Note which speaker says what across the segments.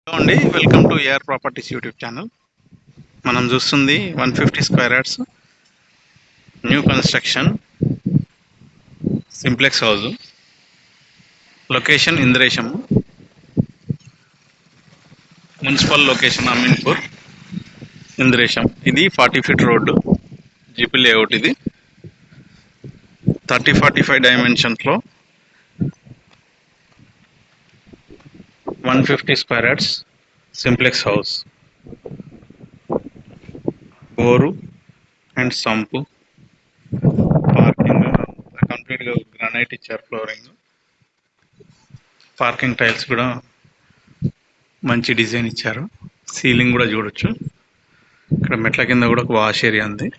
Speaker 1: Hello అండి, welcome to AR properties YouTube channel. మనం చూస్తుంది 150 square yards new construction simplex house. Location Indresham, municipal location Ameenpur, Indresham. ఇది 40 feet road, GP layout. ఇది 30-45 డైమెన్షన్స్లో 150 square yards simplex house. Bore and sump, parking కంప్లీట్గా granite ఇచ్చారు. Flooring, parking tiles కూడా మంచి design ఇచ్చారు. సీలింగ్ కూడా చూడొచ్చు. ఇక్కడ మెట్ల కింద కూడా ఒక వాష్ ఏరియా ఉంది.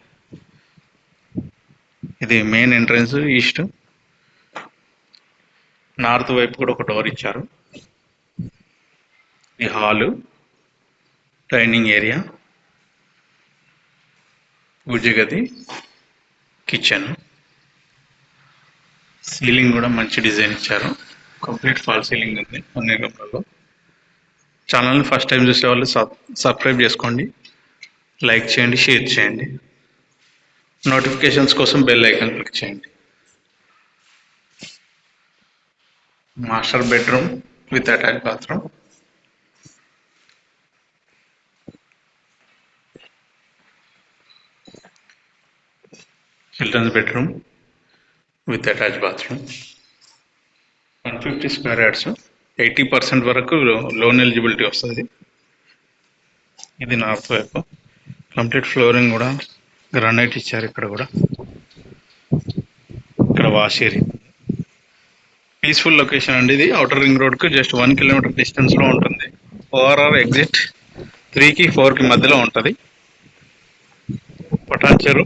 Speaker 1: ఇది మెయిన్ ఎంట్రన్స్ ఈస్ట్. నార్త్ వైపు కూడా ఒక డోర్ ఇచ్చారు. ఈ హాలు, డైనింగ్ ఏరియా, పూజ గది, కిచెన్. సీలింగ్ కూడా మంచి డిజైన్ ఇచ్చారు. కంప్లీట్ ఫాల్ సీలింగ్ ఉంది అన్ని రూమ్లలో. ఛానల్ని ఫస్ట్ టైం చూసే వాళ్ళు సబ్స్క్రైబ్ చేసుకోండి, లైక్ చేయండి, షేర్ చేయండి. నోటిఫికేషన్స్ కోసం బెల్ ఐకాన్ క్లిక్ చేయండి. Master bedroom with attach bathroom. Children's bedroom with attach bathroom. 150 square yards, 80% వరకు లోన్ ఎలిజిబిలిటీ వస్తుంది. ఇది నార్త్ వైపు. కంప్లీట్ ఫ్లోరింగ్ కూడా గ్రానైట్ ఇచ్చారు. ఇక్కడ కూడా, ఇక్కడ వాష్ ఏరియా. పీస్ఫుల్ లొకేషన్ అండి. ఇది అవుటర్ రింగ్ రోడ్కు జస్ట్ 1 కిలోమీటర్ డిస్టెన్స్లో ఉంటుంది. ఓఆర్ఆర్ ఎగ్జిట్ 3కి 4కి మధ్యలో ఉంటుంది. పటాన్చెరు,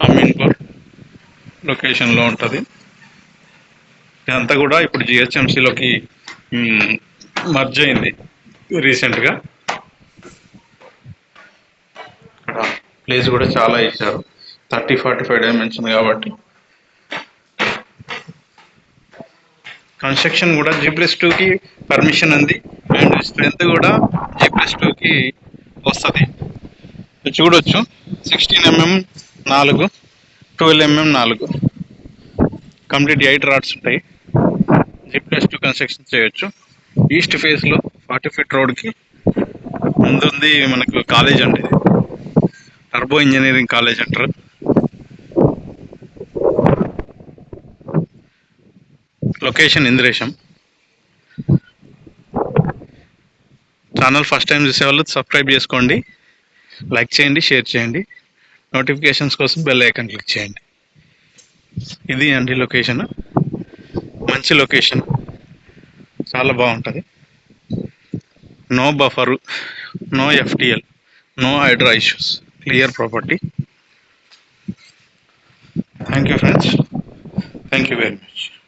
Speaker 1: అమీన్పూర్ లొకేషన్లో ఉంటుంది. ఇదంతా కూడా ఇప్పుడు జిహెచ్ఎంసీలోకి మర్జ్ అయింది రీసెంట్గా. ఇక్కడ ప్లేస్ కూడా చాలా ఇచ్చారు, 30-45 డైమెన్షన్ కాబట్టి. కన్స్ట్రక్షన్ కూడా G+2కి పర్మిషన్ ఉంది, అండ్ స్ట్రెంత్ కూడా G+2కి వస్తుంది. చూడొచ్చు, 16 mm 4, 12 mm 4, కంప్లీట్ 8 రాడ్స్ ఉంటాయి. G+2 కన్స్ట్రక్షన్ చేయొచ్చు. ఈస్ట్ ఫేస్లో 40 ఫీట్ రోడ్కి ముందుంది మనకు కాలేజ్ అండి. ఇది టర్బో ఇంజనీరింగ్ కాలేజ్ అంటారు. Location Indresham. Channel first time చూసేవాళ్ళు సబ్స్క్రైబ్ చేసుకోండి, లైక్ చేయండి, షేర్ చేయండి. నోటిఫికేషన్స్ కోసం బెల్ ఐకాన్ క్లిక్ చేయండి. ఇది అండి లొకేషన్. మంచి లొకేషన్, చాలా బాగుంటుంది. No buffer, no FTL, no Hydra issues, clear property. Thank you friends, thank you very much.